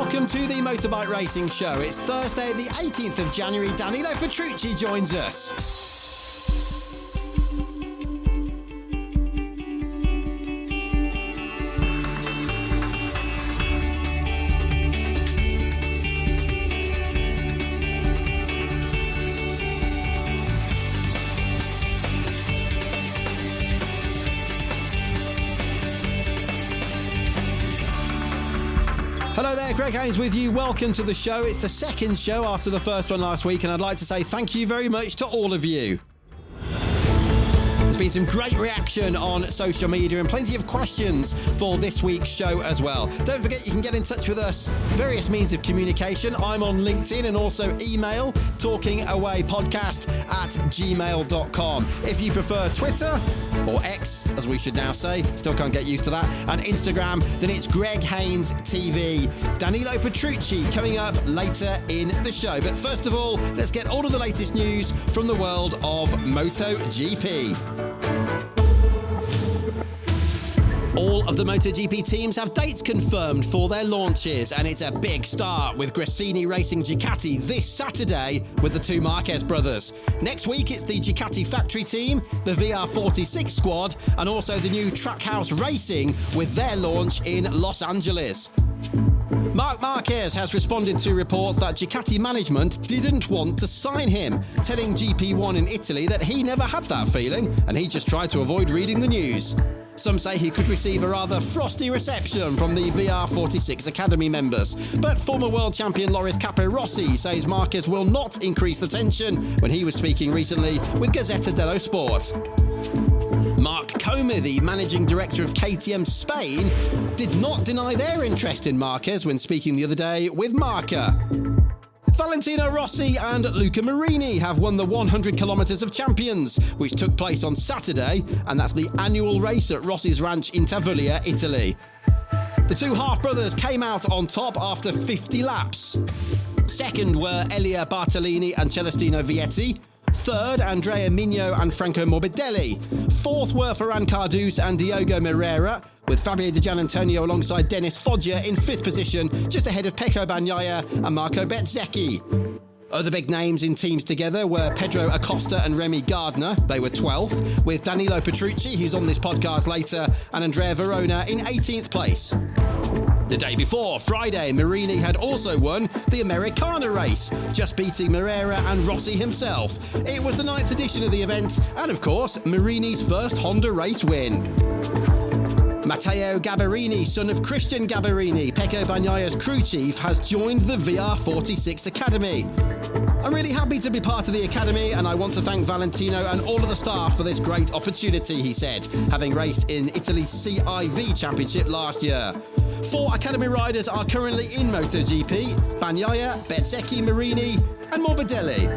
welcome to the Motorbike Racing Show. It's Thursday, the 18th of January. Danilo Petrucci joins us. Hello there, Greg Haines with you. Welcome to the show. It's the second show after the first one last week, and I'd like to say thank you very much to all of you. There's been some great reaction on social media and plenty of questions for this week's show as well. Don't forget you can get in touch with us, various means of communication. I'm on LinkedIn and also email, TalkingAwayPodcast@gmail.com. If you prefer Twitter, or X, as we should now say, still can't get used to that, and Instagram, then it's Greg Haines TV. Danilo Petrucci coming up later in the show. But first of all, let's get all of the latest news from the world of MotoGP. All of the MotoGP teams have dates confirmed for their launches, and it's a big start with Gresini racing Ducati this Saturday with the two Marquez brothers. Next week it's the Ducati factory team, the VR46 squad, and also the new Trackhouse Racing with their launch in Los Angeles. Marc Marquez has responded to reports that Ducati management didn't want to sign him, telling GP1 in Italy that he never had that feeling and he just tried to avoid reading the news. Some say he could receive a rather frosty reception from the VR46 Academy members, but former world champion Loris Capirossi says Marquez will not increase the tension when he was speaking recently with Gazzetta dello Sport. Mark Comer, the managing director of KTM Spain, did not deny their interest in Marquez when speaking the other day with Marca. Valentino Rossi and Luca Marini have won the 100 kilometres of Champions, which took place on Saturday, and that's the annual race at Rossi's ranch in Tavullia, Italy. The two half-brothers came out on top after 50 laps. Second were Elia Bartolini and Celestino Vietti. Third, Andrea Migno and Franco Morbidelli. Fourth were Ferran Cardus and Diogo Moreira, with Fabio Di Giannantonio alongside Dennis Foggia in fifth position, just ahead of Pecco Bagnaia and Marco Bezzecchi. Other big names in teams together were Pedro Acosta and Remy Gardner. They were 12th, with Danilo Petrucci, who's on this podcast later, and Andrea Verona in 18th place. The day before, Friday, Marini had also won the Americana race, just beating Moreira and Rossi himself. It was the 9th edition of the event, and of course, Marini's first Honda race win. Matteo Gabarini, son of Christian Gabarini, Pecco Bagnaia's crew chief, has joined the VR46 Academy. I'm really happy to be part of the Academy, and I want to thank Valentino and all of the staff for this great opportunity, he said, having raced in Italy's CIV Championship last year. 4 Academy riders are currently in MotoGP: Bagnaia, Bezzecchi, Marini and Morbidelli.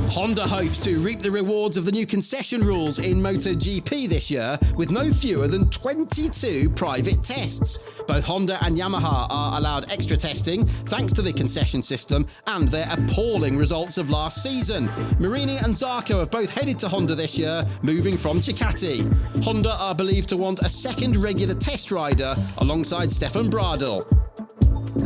Honda hopes to reap the rewards of the new concession rules in MotoGP this year with no fewer than 22 private tests. Both Honda and Yamaha are allowed extra testing thanks to the concession system and their appalling results of last season. Marini and Zarco have both headed to Honda this year, moving from Ducati. Honda are believed to want a second regular test rider alongside Stefan Bradl.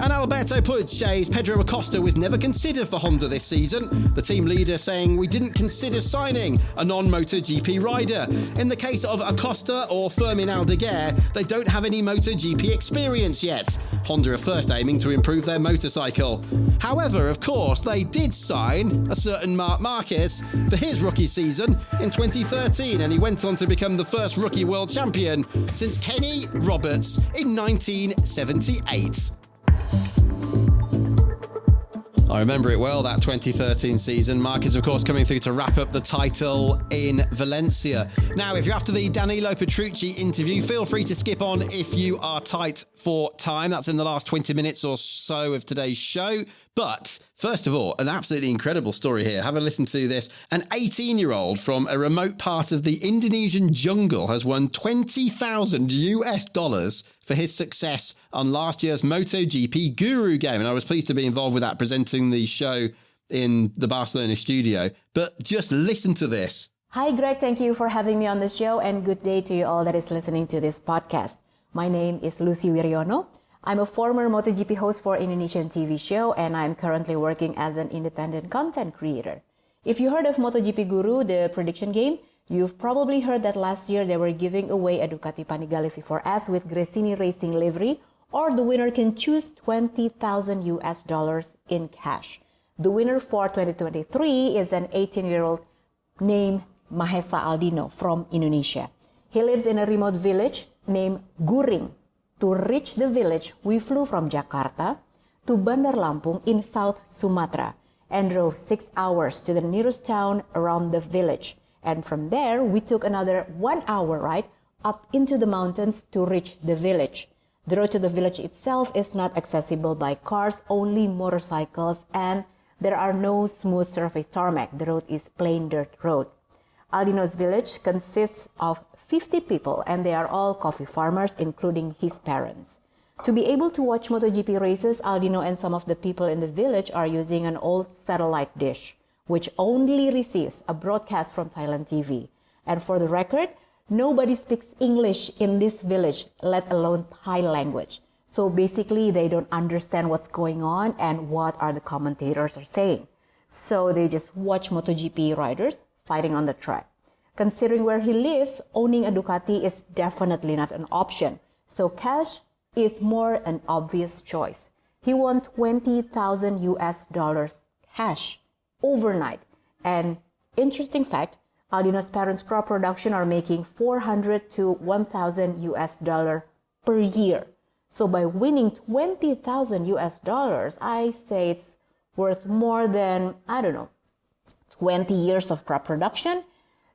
And Alberto Puig says Pedro Acosta was never considered for Honda this season, the team leader saying we didn't consider signing a non-MotoGP rider. In the case of Acosta or Fermin Aldeguer, they don't have any MotoGP experience yet. Honda are first aiming to improve their motorcycle. However, of course, they did sign a certain Marc Marquez for his rookie season in 2013, and he went on to become the first rookie world champion since Kenny Roberts in 1978. I remember it well, that 2013 season. Marquez, of course, coming through to wrap up the title in Valencia. Now, if you're after the Danilo Petrucci interview, feel free to skip on if you are tight for time. That's in the last 20 minutes or so of today's show. But first of all, an absolutely incredible story here. Have a listen to this. An 18-year-old from a remote part of the Indonesian jungle has won $20,000 for his success on last year's MotoGP Guru game. And I was pleased to be involved with that, presenting the show in the Barcelona studio. But just listen to this. Hi, Greg. Thank you for having me on the show, and good day to you all that is listening to this podcast. My name is Lucy Wiryono. I'm a former MotoGP host for Indonesian TV show, and I'm currently working as an independent content creator. If you heard of MotoGP Guru, the prediction game, you've probably heard that last year they were giving away a Ducati Panigale V4S with Gresini Racing livery, or the winner can choose $20,000 in cash. The winner for 2023 is an 18-year-old named Mahesa Aldino from Indonesia. He lives in a remote village named Guring. To reach the village, we flew from Jakarta to Bandar Lampung in South Sumatra and drove 6 hours to the nearest town around the village. And from there, we took another 1 hour ride up into the mountains to reach the village. The road to the village itself is not accessible by cars, only motorcycles, and there are no smooth surface tarmac. The road is plain dirt road. Aldino's village consists of 50 people, and they are all coffee farmers, including his parents. To be able to watch MotoGP races, Aldino and some of the people in the village are using an old satellite dish, which only receives a broadcast from Thailand TV. And for the record, nobody speaks English in this village, let alone Thai language. So basically, they don't understand what's going on and what are the commentators are saying. So they just watch MotoGP riders fighting on the track. Considering where he lives, owning a Ducati is definitely not an option. So cash is more an obvious choice. He won $20,000 cash overnight. And interesting fact, Aldino's parents' crop production are making $400 to $1,000 per year. So by winning $20,000, I say it's worth more than, 20 years of crop production.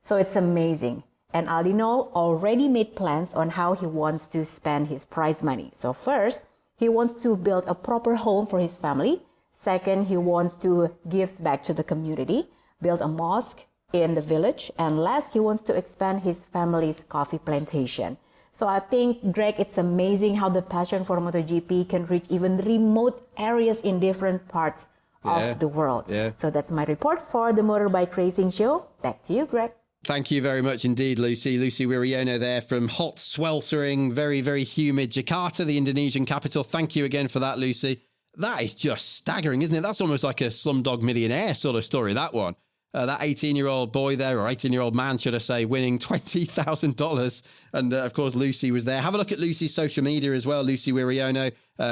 So it's amazing. And Aldino already made plans on how he wants to spend his prize money. So first, he wants to build a proper home for his family. Second, he wants to give back to the community, build a mosque in the village. And last, he wants to expand his family's coffee plantation. So I think, Greg, it's amazing how the passion for MotoGP can reach even remote areas in different parts of the world. Yeah. So that's my report for the Motorbike Racing Show. Back to you, Greg. Thank you very much indeed, Lucy. Lucy Wiriono there from hot, sweltering, very, very humid Jakarta, the Indonesian capital. Thank you again for that, Lucy. That is just staggering, isn't it? That's almost like a Slumdog Millionaire sort of story, that one. That 18-year-old boy there, or 18-year-old man, should I say, winning $20,000. And, of course, Lucy was there. Have a look at Lucy's social media as well, Lucy Wiriono.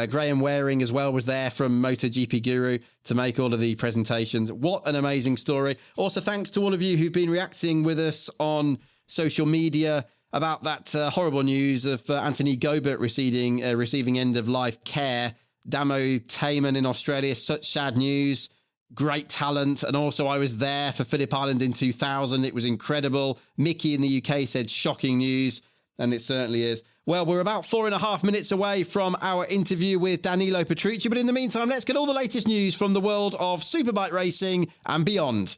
Graham Waring as well was there from MotoGP Guru to make all of the presentations. What an amazing story. Also, thanks to all of you who've been reacting with us on social media about that horrible news of Anthony Gobert receiving end-of-life care. Damo Tayman in Australia, such sad news. Great talent. And also I was there for Phillip Island in 2000. It was incredible. Mickey in the UK said shocking news. And it certainly is. Well, we're about 4.5 minutes away from our interview with Danilo Petrucci. But in the meantime, let's get all the latest news from the world of superbike racing and beyond.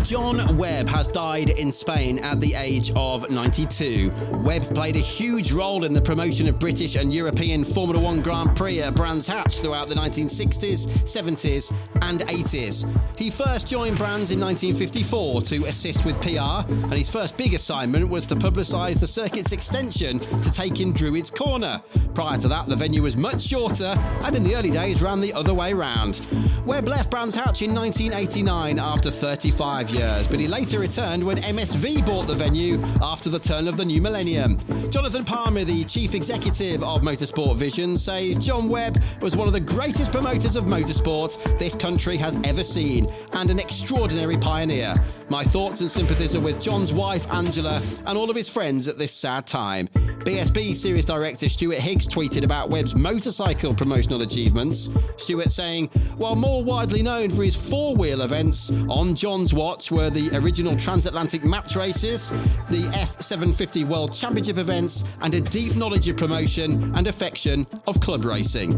John Webb has died in Spain at the age of 92. Webb played a huge role in the promotion of British and European Formula One Grand Prix at Brands Hatch throughout the 1960s, 70s and 80s. He first joined Brands in 1954 to assist with PR, and his first big assignment was to publicise the circuit's extension to take in Druids Corner. Prior to that, the venue was much shorter and in the early days ran the other way round. Webb left Brands Hatch in 1989 after 35 years, but he later returned when MSV bought the venue after the turn of the new millennium. Jonathan Palmer, the chief executive of Motorsport Vision, says John Webb was one of the greatest promoters of motorsport this country has ever seen and an extraordinary pioneer. My thoughts and sympathies are with John's wife Angela and all of his friends at this sad time. BSB series director Stuart Higgs tweeted about Webb's motorcycle promotional achievements. Stuart saying, while more widely known for his four-wheel events, on John's watch were the original transatlantic mapped races, the F750 World Championship events, and a deep knowledge of promotion and affection of club racing.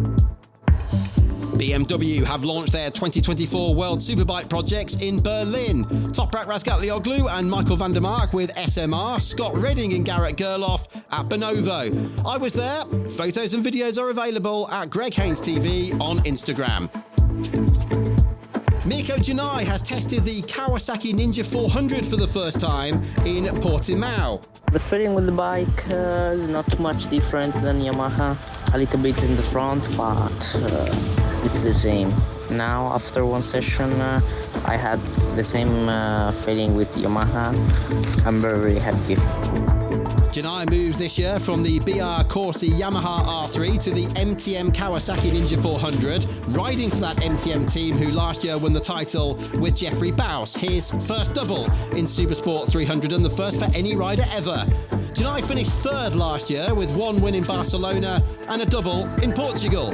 BMW have launched their 2024 World Superbike projects in Berlin. Toprak Razgatlioglu and Michael van der Mark with SMR, Scott Redding and Garrett Gerloff at Bonovo. I was there. Photos and videos are available at Greg Haines TV on Instagram. Mirko Janai has tested the Kawasaki Ninja 400 for the first time in Portimao. The feeling with the bike is not much different than Yamaha. A little bit in the front, but it's the same. Now, after one session, I had the same feeling with Yamaha. I'm very happy. Janai moves this year from the BR Corsi Yamaha R3 to the MTM Kawasaki Ninja 400, riding for that MTM team who last year won the title with Jeffrey Baus, his first double in Supersport 300 and the first for any rider ever. Janai finished third last year with one win in Barcelona and a double in Portugal.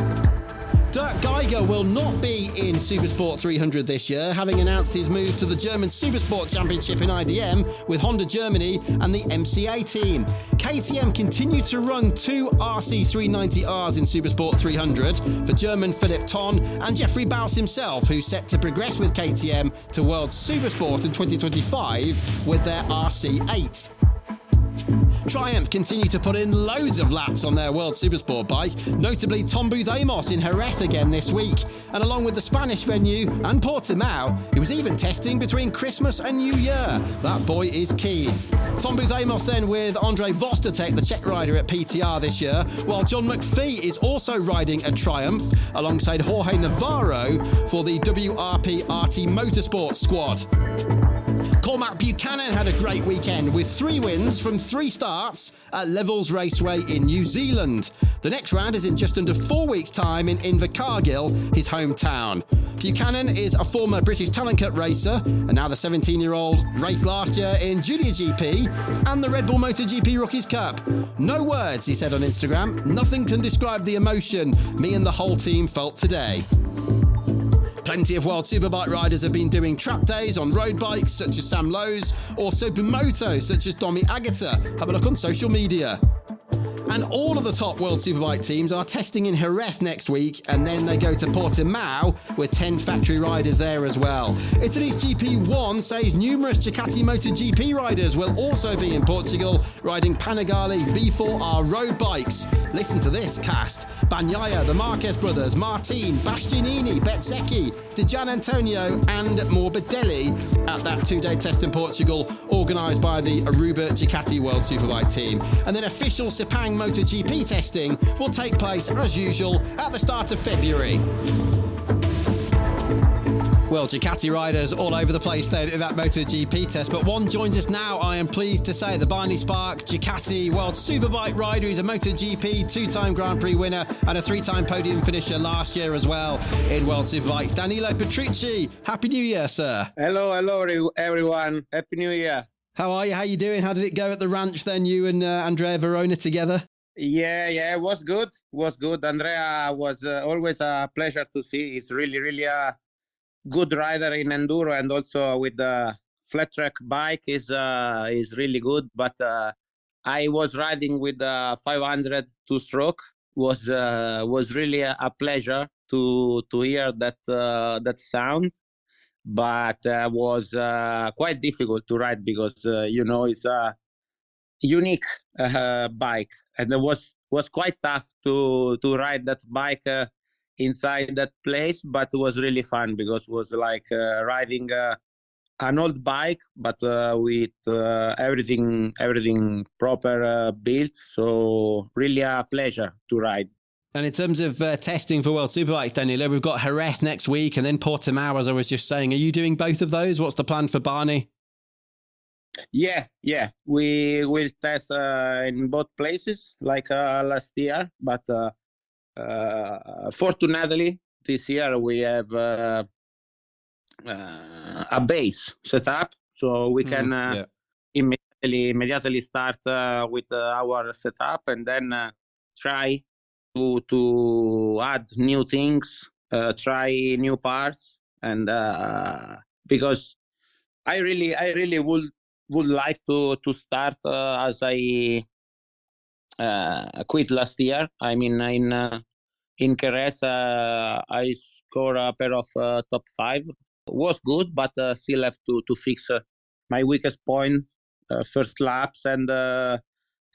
Dirk Geiger will not be in Supersport 300 this year, having announced his move to the German Supersport Championship in IDM with Honda Germany and the MCA team. KTM continue to run two RC390Rs in Supersport 300 for German Philipp Ton and Jeffrey Baus himself, who's set to progress with KTM to World Supersport in 2025 with their RC8. Triumph continue to put in loads of laps on their World Supersport bike, notably Tom Booth-Amos in Jerez again this week. And along with the Spanish venue and Portimao, he was even testing between Christmas and New Year. That boy is keen. Tom Booth-Amos then with Andre Vostertek, the Czech rider at PTR this year, while John McPhee is also riding a Triumph alongside Jorge Navarro for the WRP RT Motorsport squad. Cormac Buchanan had a great weekend with 3 wins from 3 starts at Levels Raceway in New Zealand. The next round is in just under 4 weeks' time in Invercargill, his hometown. Buchanan is a former British Talent Cup racer, and now the 17-year-old raced last year in Junior GP and the Red Bull MotoGP Rookies Cup. No words, he said on Instagram. Nothing can describe the emotion me and the whole team felt today. Plenty of World Superbike riders have been doing track days on road bikes such as Sam Lowes or Supermoto such as Domi Agata. Have a look on social media. And all of the top World Superbike teams are testing in Jerez next week, and then they go to Portimao with 10 factory riders there as well. Italy's GP1 says numerous Ducati MotoGP riders will also be in Portugal riding Panigale V4R road bikes. Listen to this cast: Bagnaia, the Marquez brothers, Martin, Bastianini, Bezzecchi, Di Gian Antonio and Morbidelli at that 2-day test in Portugal, organised by the Aruba Ducati World Superbike team. And then official Sepang MotoGP testing will take place as usual at the start of February. Well, Ducati riders all over the place then in that MotoGP test, but one joins us now, I am pleased to say, the Barney Spark Ducati World Superbike rider. He's a MotoGP 2-time Grand Prix winner and a 3-time podium finisher last year as well in World Superbikes. Danilo Petrucci, Happy New Year, sir. Hello everyone. Happy New Year. How are you? How you doing? How did it go at the ranch then, you and Andrea Verona together? Yeah, it was good. Andrea was always a pleasure to see. He's really a good rider in enduro, and also with the flat track bike is really good. But I was riding with the 500 2-stroke. Was really a pleasure to hear that sound. But was quite difficult to ride because it's a unique bike, and it was quite tough to ride that bike inside that place. But it was really fun because it was like riding an old bike, but with everything proper built. So really a pleasure to ride. And in terms of testing for World Superbikes, Danilo, we've got Jerez next week and then Portimao, as I was just saying. Are you doing both of those? What's the plan for Barney? Yeah. We will test in both places like last year. But fortunately, this year we have a base set up. So we can immediately start with our setup and then try to add new things, try new parts, and because I really would like to start as I quit last year. I mean, in Jerez, I scored a pair of top 5. Was good, but still have to fix my weakest point, first laps, and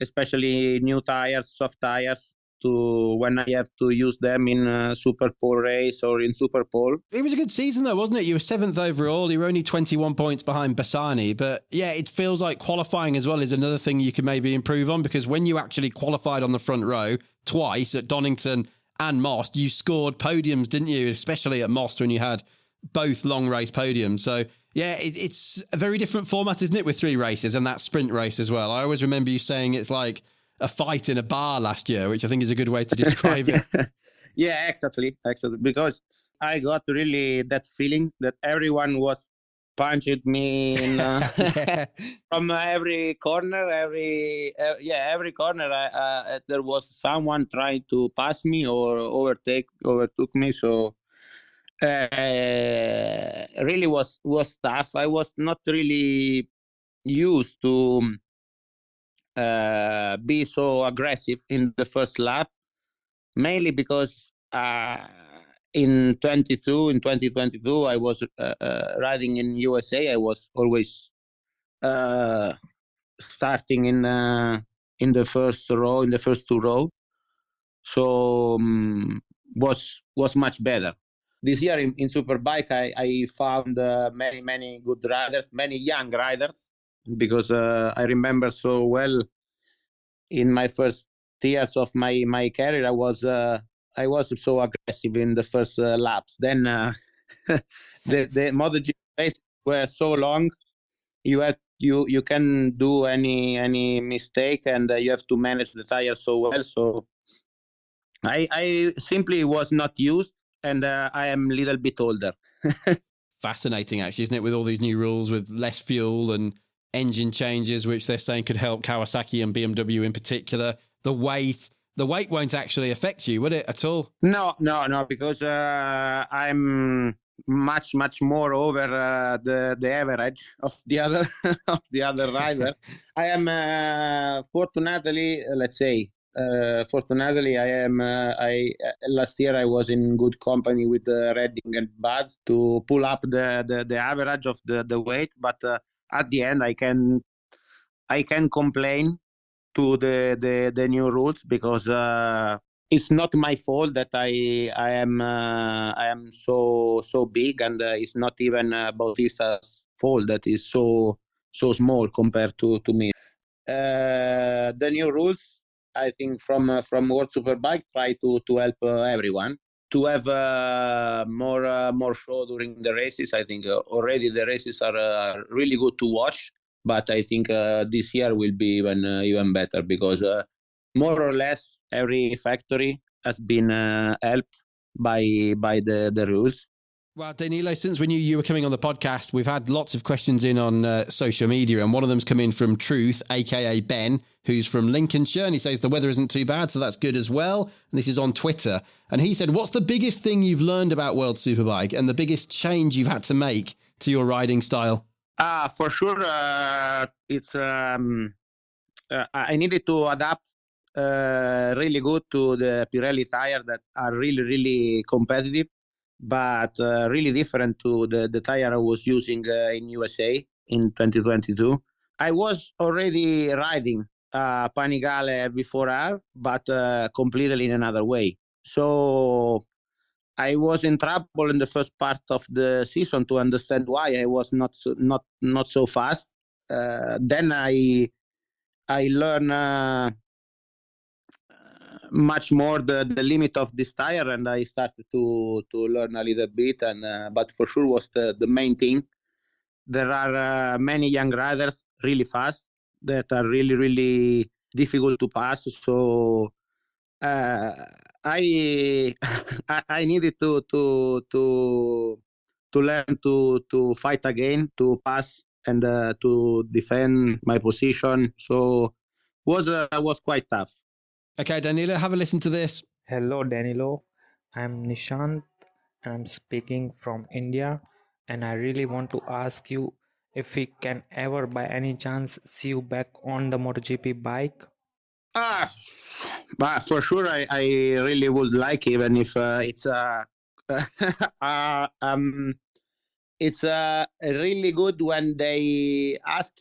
especially new tires, soft tires. to use them in Super Pole race or in Super Pole. It was a good season though, wasn't it? You were 7th overall. You were only 21 points behind Bassani, but yeah, it feels like qualifying as well is another thing you can maybe improve on, because when you actually qualified on the front row twice at Donington and Most, you scored podiums, didn't you? Especially at Most when you had both long race podiums. So yeah, it's a very different format, isn't it, with 3 races and that sprint race as well. I always remember you saying it's like a fight in a bar last year, which I think is a good way to describe it. Yeah, exactly. Because I got really that feeling that everyone was punching me in, from every corner. Every corner, there was someone trying to pass me or overtook me. So really was tough. I was not really used to be so aggressive in the first lap, mainly because in 2022 I was riding in USA. I was always starting in the first row, in the first 2 rows, so was much better. This year in Superbike I found many good riders, many young riders, because I remember so well in my first years of my career, I was so aggressive in the first laps. Then the MotoGP races were so long. You can do any mistake, and you have to manage the tires so well. So I simply was not used, and I am a little bit older. Fascinating, actually, isn't it? With all these new rules, with less fuel and engine changes, which they're saying could help Kawasaki and BMW in particular. The weight won't actually affect you, would it, at all? No, because I'm much more over the average of the other of the other rider. I am fortunately, let's say, fortunately, I am. Last year I was in good company with Redding and Buds to pull up the average of the weight, but at the end I can complain to the new rules, because it's not my fault that I am so big, and it's not even Bautista's fault that is so small compared to me. The new rules, I think, from World Superbike try to help everyone to have more show during the races. I think already the races are really good to watch, but I think this year will be even better, because more or less every factory has been helped by the rules. Well, Danilo, since we knew you were coming on the podcast, we've had lots of questions in on social media, and one of them's come in from Truth, aka Ben, who's from Lincolnshire, and he says the weather isn't too bad, so that's good as well. And this is on Twitter. And he said, what's the biggest thing you've learned about World Superbike and the biggest change you've had to make to your riding style? For sure, it's I needed to adapt really good to the Pirelli tire that are really competitive, but really different to the tire I was using in USA in 2022. I was already riding Panigale before her, but completely in another way. So I was in trouble in the first part of the season to understand why I was not so fast. Then I learned much more the limit of this tire, and I started to learn a little bit. And but for sure was the main thing. There are many young riders really fast that are really difficult to pass. So I I needed to learn to fight again, to pass, and to defend my position. So was quite tough. Okay, Danilo, have a listen to this. Hello Danilo, I'm Nishant and I'm speaking from India, and I really want to ask you if we can ever by any chance see you back on the MotoGP bike. But for sure I really would like, even if it's it's really good when they ask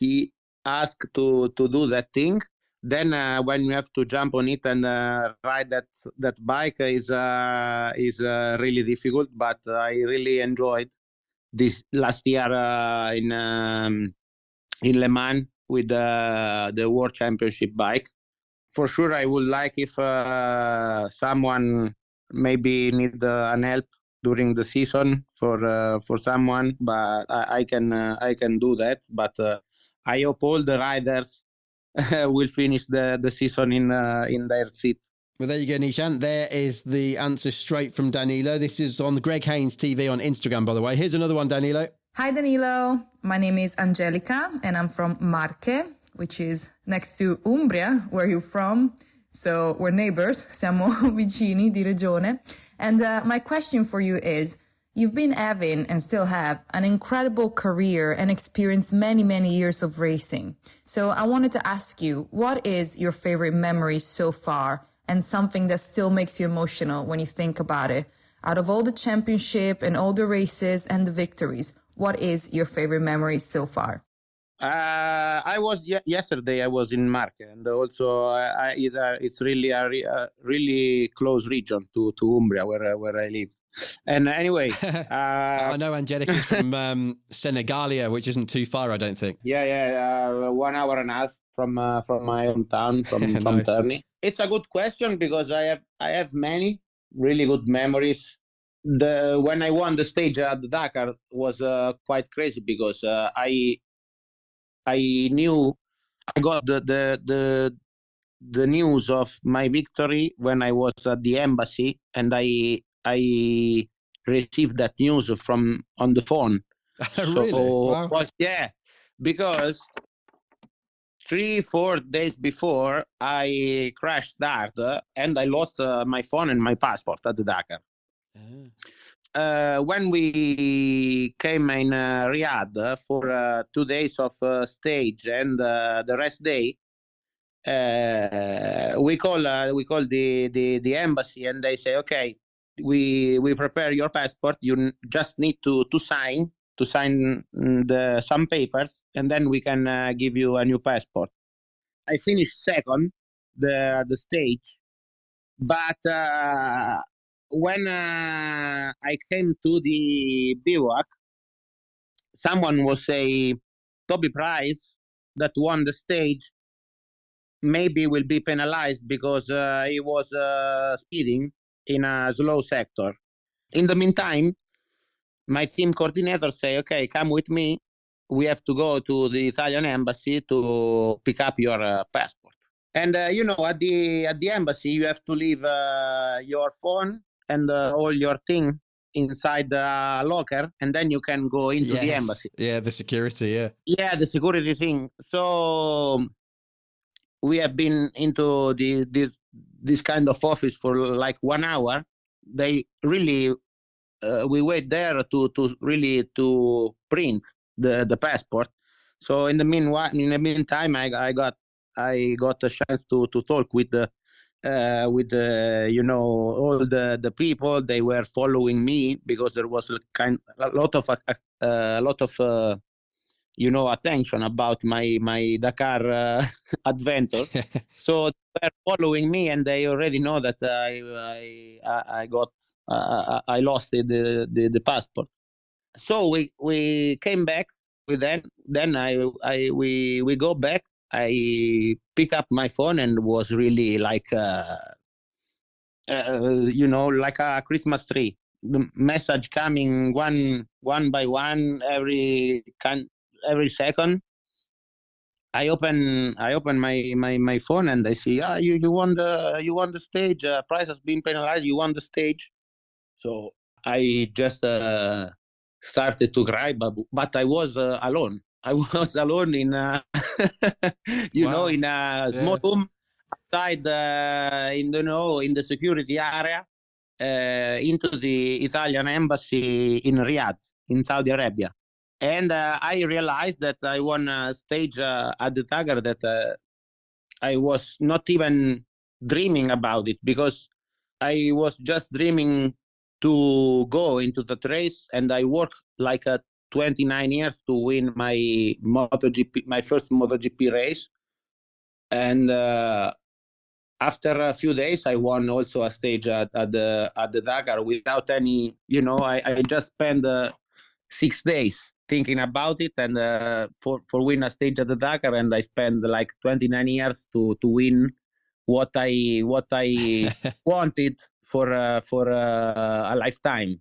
to do that thing. Then when you have to jump on it and ride that bike is really difficult. But I really enjoyed this last year in Le Mans with the World Championship bike. For sure, I would like if someone maybe need an help during the season for someone, but I can do that. But I hope all the riders will finish the season in their seat. Well, there you go, Nishant. There is the answer straight from Danilo. This is on the Greg Haines TV on Instagram, by the way. Here's another one, Danilo. Hi, Danilo. My name is Angelica, and I'm from Marche, which is next to Umbria, where you're from. So we're neighbors, siamo vicini di regione. And my question for you is, you've been having and still have an incredible career and experienced many, many years of racing. So I wanted to ask you, what is your favorite memory so far and something that still makes you emotional when you think about it? Out of all the championship and all the races and the victories, what is your favorite memory so far? Yesterday I was in Marche, and also it's really a really close region to Umbria where I live. And anyway, I know Angelica's from Senegalia, which isn't too far, I don't think. 1 hour and a half from my hometown, from Nice. Terni. It's a good question because I have many really good memories. When I won the stage at the Dakar was quite crazy because I knew I got the news of my victory when I was at the embassy, and I received that news on the phone. Really? Wow. Because 3-4 days before I crashed hard and I lost my phone and my passport at the Dakar. When we came in Riyadh for 2 days of stage and the rest day, we call the embassy and they say, okay, we prepare your passport. You just need to sign some papers, and then we can give you a new passport. I finished second the stage, but when I came to the bivouac, someone was saying Toby Price that won the stage maybe will be penalized because he was speeding in a slow sector. In the meantime, my team coordinator say, okay, come with me. We have to go to the Italian embassy to pick up your passport. And at the embassy, you have to leave your phone and all your thing inside the locker, and then you can go into the embassy. Yeah, the security, yeah. Yeah, the security thing. So we have been into this kind of office for like 1 hour. They really we wait there to print the passport. So in the meantime, I got a chance to talk with all the people. They were following me because there was a lot of attention about my Dakar adventure. So they were following me, and they already know that I lost the passport. So we came back. Then we go back. I pick up my phone and was really like like a Christmas tree. The message coming one by one every second. I open my phone and I see you won the stage. Price has been penalized. You won the stage. So I just started to cry, but I was alone. I was alone in in a small room outside in the security area into the Italian embassy in Riyadh in Saudi Arabia. And I realized that I won a stage at the Dakar that I was not even dreaming about it, because I was just dreaming to go into that race, and I worked like 29 years to win my first MotoGP race. And after a few days, I won also a stage at the Dakar without any, I just spent 6 days thinking about it, and for win a stage at the Dakar, and I spent like 29 years to win what I wanted for a lifetime.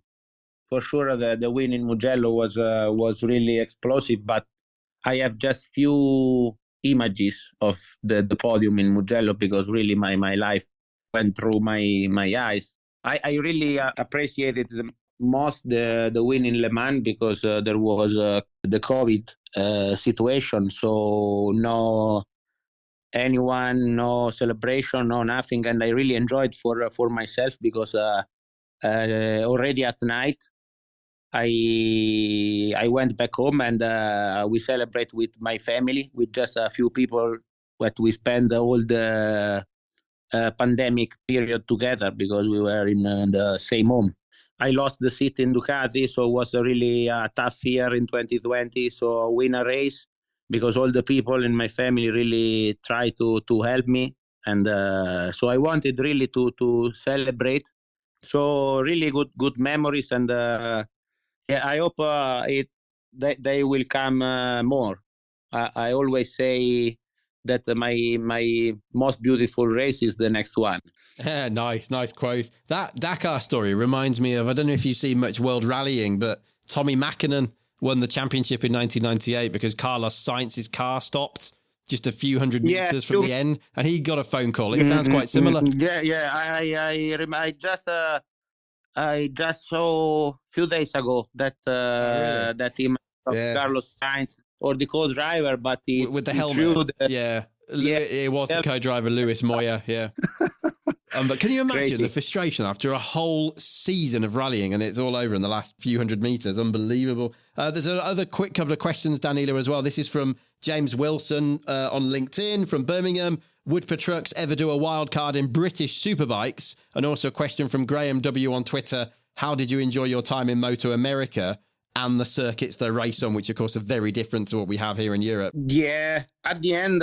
For sure, the win in Mugello was really explosive, but I have just few images of the podium in Mugello, because really my life went through my eyes. I really appreciated the most the win in Le Mans, because there was the COVID situation, so no anyone, no celebration, no nothing, and I really enjoyed for myself, because already at night I went back home, and we celebrate with my family, with just a few people that we spend all the pandemic period together, because we were in the same home. I lost the seat in Ducati, so it was a really tough year in 2020. So win a race, because all the people in my family really tried to help me, and so I wanted really to celebrate. So really good memories, and yeah, I hope they will come more. I always say that my most beautiful race is the next one. Yeah, nice quote. That Dakar story reminds me of, I don't know if you've seen much World Rallying, but Tommy Mäkinen won the championship in 1998 because Carlos Sainz's car stopped just a few hundred meters from the end, and he got a phone call. It sounds quite similar. Yeah. I just saw a few days ago that really? that image of Carlos Sainz, or the co-driver, but he with the he helmet. Yeah, it was the co-driver Lewis Moya. Yeah. But can you imagine the frustration after a whole season of rallying, and it's all over in the last few hundred meters? Unbelievable. There's another quick couple of questions, Danilo, as well. This is from James Wilson on LinkedIn from Birmingham. Would Petrucci ever do a wild card in British Superbikes? And also a question from Graham W on Twitter. How did you enjoy your time in Moto America and the circuits they race on, which of course are very different to what we have here in Europe? Yeah, at the end,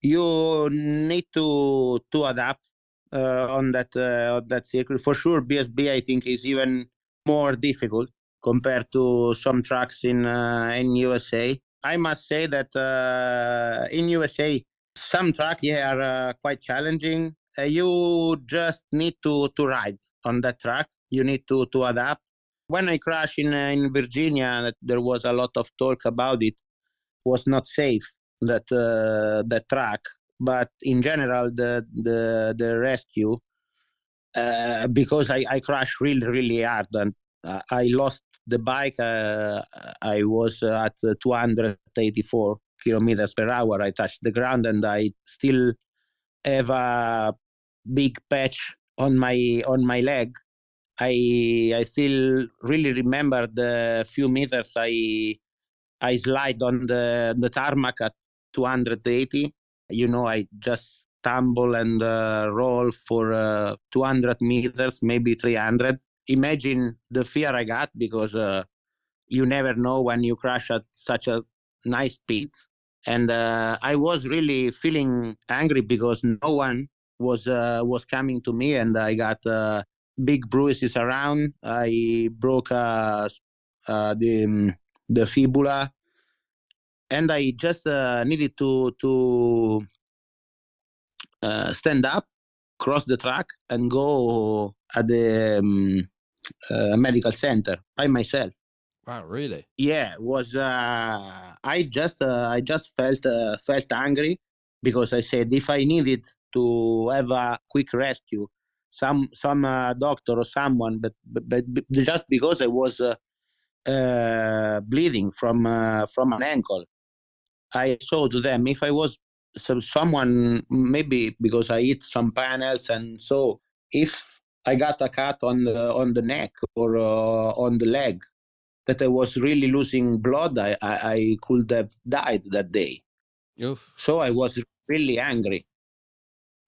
you need to adapt on that circuit. For sure, BSB I think is even more difficult compared to some tracks in USA. I must say that in USA, some tracks are quite challenging. You just need to ride on that track. You need to adapt. When I crashed in Virginia, there was a lot of talk about it. Was not safe, that track, but in general the rescue, because I crashed really hard, and I lost the bike. I was at 284 kilometers per hour. I touched the ground, and I still have a big patch on my leg. I still really remember the few meters I slide on the tarmac at 280. I just stumble and roll for 200 meters, maybe 300. Imagine the fear I got, because you never know when you crash at such a nice speed. And I was really feeling angry because no one was coming to me, and I got big bruises around. I broke the fibula, and I just needed to stand up, cross the track, and go at the medical center by myself. Wow, really? Yeah, was I just felt angry, because I said if I needed to have a quick rescue, some doctor or someone, but just because I was bleeding from an ankle, I saw to them if I was someone, maybe because I hit some panels, and so if I got a cut on the neck or on the leg, that I was really losing blood, I could have died that day. Oof. So I was really angry.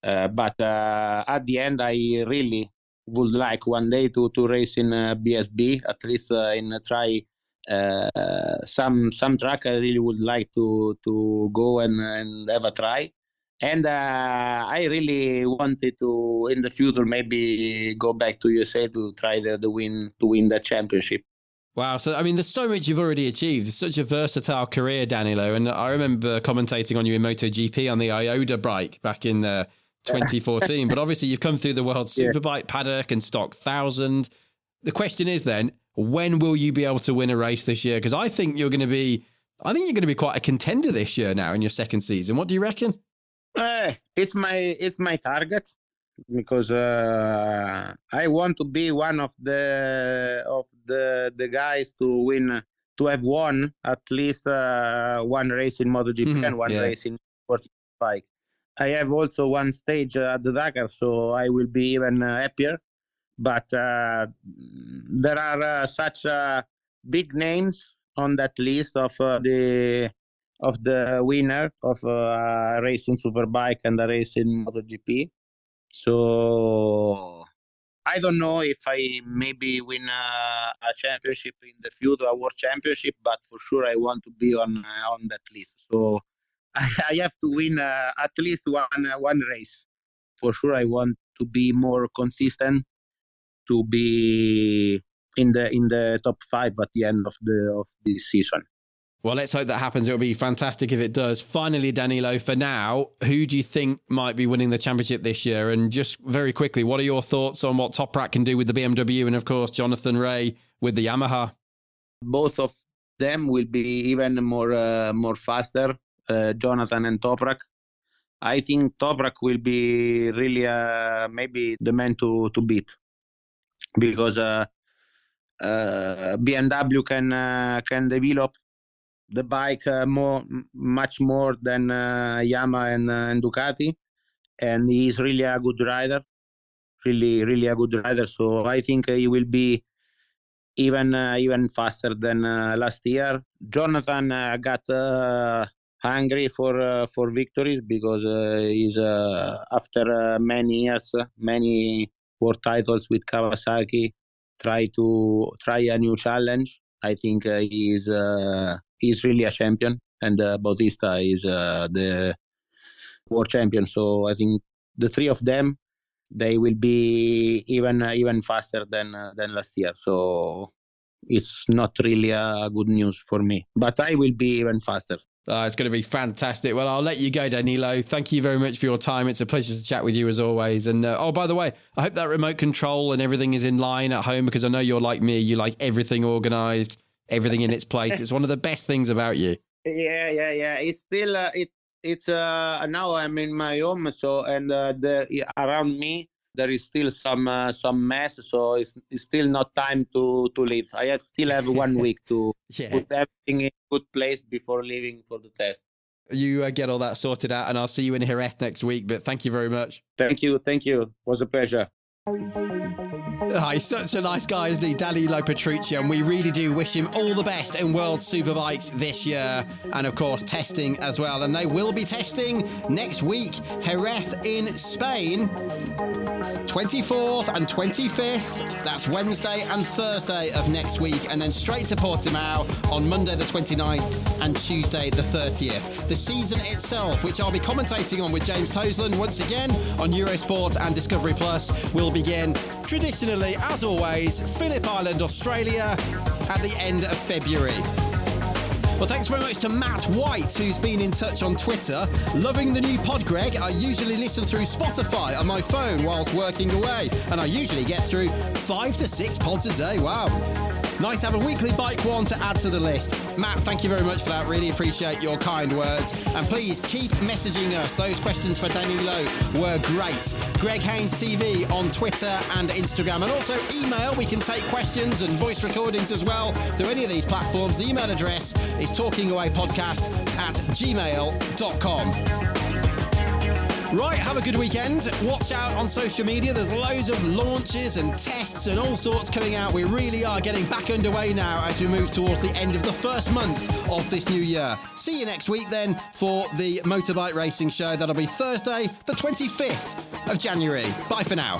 But at the end, I really would like one day to race in BSB, at least in try some track I really would like to go and have a try. And I really wanted to, in the future, maybe go back to USA to try to win the championship. Wow. So, I mean, there's so much you've already achieved. It's such a versatile career, Danilo. And I remember commentating on you in MotoGP on the Ioda bike back in 2014. But obviously, you've come through the World Superbike paddock and Stock 1000. The question is then, when will you be able to win a race this year? Because I think you're going to be quite a contender this year now in your second season. What do you reckon? It's my target, because I want to be one of the guys to have won at least one race in MotoGP and one race in WorldSBK's. I have also one stage at the Dakar, so I will be even happier. But there are such big names on that list of the winner of a race in Superbike and a race in MotoGP. So I don't know if I maybe win a championship in the future, a world championship, but for sure I want to be on that list. So I have to win at least one race. For sure I want to be more consistent, to be in the top 5 at the end of this season. Well, let's hope that happens. It'll be fantastic if it does. Finally, Danilo, for now, who do you think might be winning the championship this year? And just very quickly, what are your thoughts on what Toprak can do with the BMW and, of course, Jonathan Rea with the Yamaha? Both of them will be even more faster, Jonathan and Toprak. I think Toprak will be really maybe the man to beat, because BMW can develop the bike much more than Yamaha and Ducati, and he is really a good rider, really a good rider. So I think he will be even faster than last year. Jonathan got hungry for victories, because he's after many years, many world titles with Kawasaki, try a new challenge. I think he's really a champion, and Bautista is the world champion. So I think the three of them, they will be even faster than last year. So it's not really a good news for me, but I will be even faster. It's going to be fantastic. Well, I'll let you go, Danilo. Thank you very much for your time. It's a pleasure to chat with you as always. And by the way, I hope that remote control and everything is in line at home, because I know you're like me. You like everything organized, everything in its place. It's one of the best things about you. Yeah. It's still it's now I'm in my home, so and around me there is still some mess, so it's still not time to leave. I still have 1 week to put everything in a good place before leaving for the test. You get all that sorted out, and I'll see you in Jerez next week. But thank you very much. Thank you. It was a pleasure. He's such a nice guy, isn't he, Danilo Petrucci, and we really do wish him all the best in World Superbikes this year, and of course testing as well. And they will be testing next week, Jerez in Spain, 24th and 25th. That's Wednesday and Thursday of next week, and then straight to Portimao on Monday the 29th and Tuesday the 30th. The season itself, which I'll be commentating on with James Toseland once again on Eurosport and Discovery Plus, will begin traditionally, as always, Phillip Island, Australia, at the end of February. Well, thanks very much to Matt White, who's been in touch on Twitter. Loving the new pod, Greg. I usually listen through Spotify on my phone whilst working away, and I usually get through 5 to 6 pods a day. Wow. Nice to have a weekly bike one to add to the list. Matt, thank you very much for that. Really appreciate your kind words. And please keep messaging us. Those questions for Danilo were great. Greg Haines TV on Twitter and Instagram. And also email. We can take questions and voice recordings as well through any of these platforms. The email address is talkingawaypodcast@gmail.com. Right, have a good weekend. Watch out on social media. There's loads of launches and tests and all sorts coming out. We really are getting back underway now as we move towards the end of the first month of this new year. See you next week then for the Motorbike Racing Show. That'll be Thursday, the 25th of January. Bye for now.